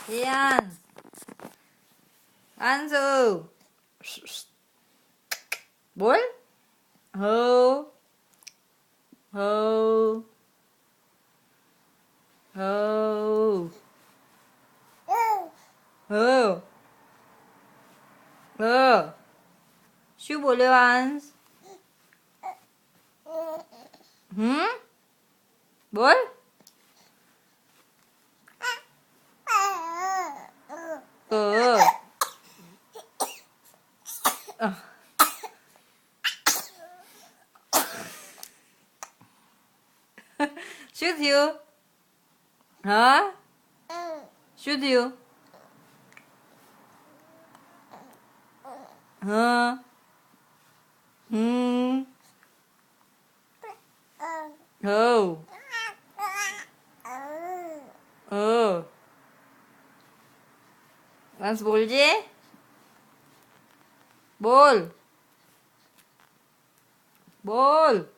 Ian, Ansu. બોલ. હો હો હો હો હો. શું બોલ્યો અંશ? બોલ. શું થયું? હા, શું થયું? હા. હો હો. અંશ બોલજે. બોલ બોલ.